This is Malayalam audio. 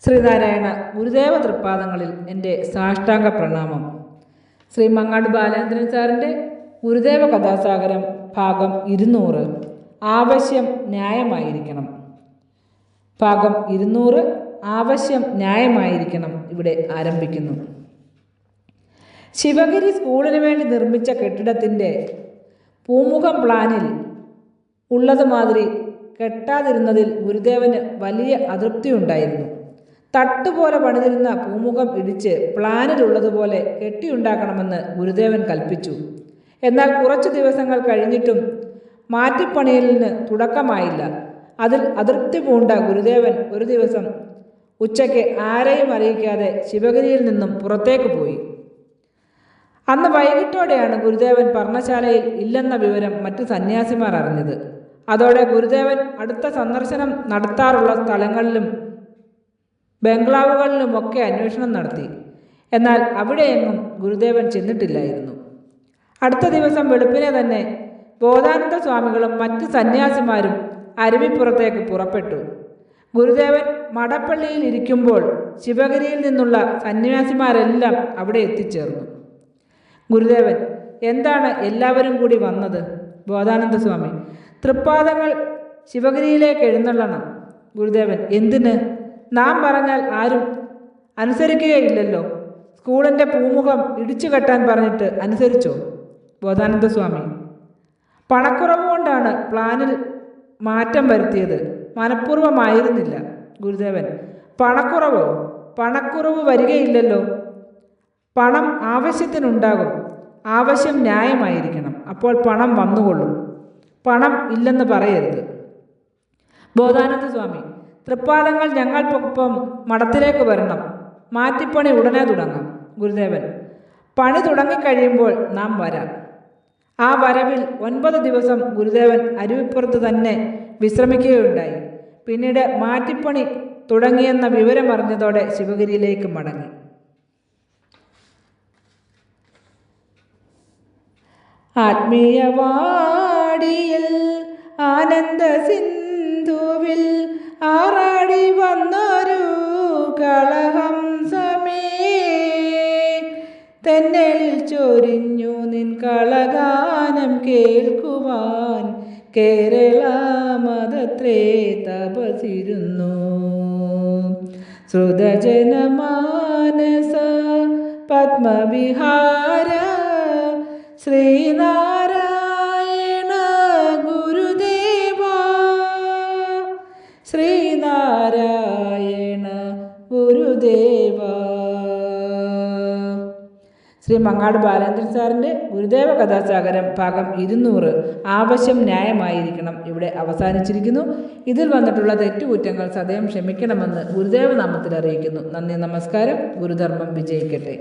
ശ്രീനാരായണ ഗുരുദേവ തൃപ്പാദങ്ങളിൽ എൻ്റെ സാഷ്ടാംഗ പ്രണാമം. ശ്രീ മങ്ങാട് ബാലേന്ദ്രൻ സാറിൻ്റെ ഗുരുദേവ കഥാസാഗരം ഭാഗം 200 ആവശ്യം ന്യായമായിരിക്കണം. ഭാഗം 200 ആവശ്യം ന്യായമായിരിക്കണം ഇവിടെ ആരംഭിക്കുന്നു. ശിവഗിരി സ്കൂളിന് വേണ്ടി നിർമ്മിച്ച കെട്ടിടത്തിൻ്റെ പൂമുഖം പ്ലാനിൽ ഉള്ളതുമാതിരി കെട്ടാതിരുന്നതിൽ ഗുരുദേവന് വലിയ അതൃപ്തിയുണ്ടായിരുന്നു. തട്ടുപോലെ പണിതിരുന്ന പൂമുഖം ഇടിച്ച് പ്ലാനിലുള്ളതുപോലെ കെട്ടിയുണ്ടാക്കണമെന്ന് ഗുരുദേവൻ കൽപ്പിച്ചു. എന്നാൽ കുറച്ചു ദിവസങ്ങൾ കഴിഞ്ഞിട്ടും മാറ്റിപ്പണിയലിന് തുടക്കമായില്ല. അതിൽ അതൃപ്തി പൂണ്ട ഗുരുദേവൻ ഒരു ദിവസം ഉച്ചയ്ക്ക് ആരെയും അറിയിക്കാതെ ശിവഗിരിയിൽ നിന്നും പുറത്തേക്ക് പോയി. അന്ന് വൈകിട്ടോടെയാണ് ഗുരുദേവൻ പർണശാലയിൽ ഇല്ലെന്ന വിവരം മറ്റു സന്യാസിമാർ അറിഞ്ഞത്. അതോടെ ഗുരുദേവൻ അടുത്ത സന്ദർശനം നടത്താറുള്ള സ്ഥലങ്ങളിലും ബംഗ്ലാവുകളിലുമൊക്കെ അന്വേഷണം നടത്തി. എന്നാൽ അവിടെയെങ്ങും ഗുരുദേവൻ ചെന്നിട്ടില്ലായിരുന്നു. അടുത്ത ദിവസം വെളുപ്പിനെ തന്നെ ബോധാനന്ദ സ്വാമികളും മറ്റ് സന്യാസിമാരും അരുവിപ്പുറത്തേക്ക് പുറപ്പെട്ടു. ഗുരുദേവൻ മടപ്പള്ളിയിൽ ഇരിക്കുമ്പോൾ ശിവഗിരിയിൽ നിന്നുള്ള സന്യാസിമാരെല്ലാം അവിടെ എത്തിച്ചേർന്നു. ഗുരുദേവൻ: എന്താണ് എല്ലാവരും കൂടി വന്നത്? ബോധാനന്ദ സ്വാമി: തൃപ്പാദങ്ങൾ ശിവഗിരിയിലേക്ക് എഴുന്നള്ളണം. ഗുരുദേവൻ: എന്തിന്? നാം പറഞ്ഞാൽ ആരും അനുസരിക്കുകയില്ലല്ലോ. സ്കൂളിൻ്റെ പൂമുഖം ഇടിച്ചു കെട്ടാൻ പറഞ്ഞിട്ട് അനുസരിച്ചോ? ബോധാനന്ദ സ്വാമി: പണക്കുറവ് കൊണ്ടാണ് പ്ലാനിൽ മാറ്റം വരുത്തിയത്, മനഃപൂർവ്വമായിരുന്നില്ല. ഗുരുദേവൻ: പണക്കുറവോ? പണക്കുറവ് വരികയില്ലല്ലോ. പണം ആവശ്യത്തിനുണ്ടാകും. ആവശ്യം ന്യായമായിരിക്കണം. അപ്പോൾ പണം വന്നുകൊള്ളും. പണം ഇല്ലെന്ന് പറയരുത്. ബോധാനന്ദ സ്വാമി: തൃപ്പാദങ്ങൾ ഞങ്ങൾക്കൊപ്പം മഠത്തിലേക്ക് വരണം. മാറ്റിപ്പണി ഉടനെ തുടങ്ങാം. ഗുരുദേവൻ: പണി തുടങ്ങിക്കഴിയുമ്പോൾ നാം വരാം. ആ വരവിൽ 9 ദിവസം ഗുരുദേവൻ അരുവിപ്പുറത്ത് തന്നെ വിശ്രമിക്കുകയുണ്ടായി. പിന്നീട് മാറ്റിപ്പണി തുടങ്ങിയെന്ന വിവരമറിഞ്ഞതോടെ ശിവഗിരിയിലേക്ക് മടങ്ങി. ആത്മീയവാടിയിൽ ആനന്ദ സിന്ധുവിൽ ആറാടി വന്നൊരു കളഹംസമേ, തെന്നലിൽ ചൊരിഞ്ഞു നിൻ കളഗാനം കേൾക്കുവാൻ കേരള മതത്രേ തപസിരുന്നു. ശ്രുതജനമാനസ പത്മവിഹാര ശ്രീനാരായണ ഗുരുദേവാ, ശ്രീനാരായണ ഗുരുദേവാ. ശ്രീ മങ്ങാട് ബാലേന്ദ്രൻ സാറിൻ്റെ ഗുരുദേവ കഥാസാഗരം ഭാഗം 200 ആവശ്യം ന്യായമായിരിക്കണം ഇവിടെ അവസാനിച്ചിരിക്കുന്നു. ഇതിൽ വന്നിട്ടുള്ള തെറ്റുകുറ്റങ്ങൾ സദയം ക്ഷമിക്കണമെന്ന് ഗുരുദേവ നാമത്തിൽ അറിയിക്കുന്നു. നന്ദി, നമസ്കാരം. ഗുരുധർമ്മം വിജയിക്കട്ടെ.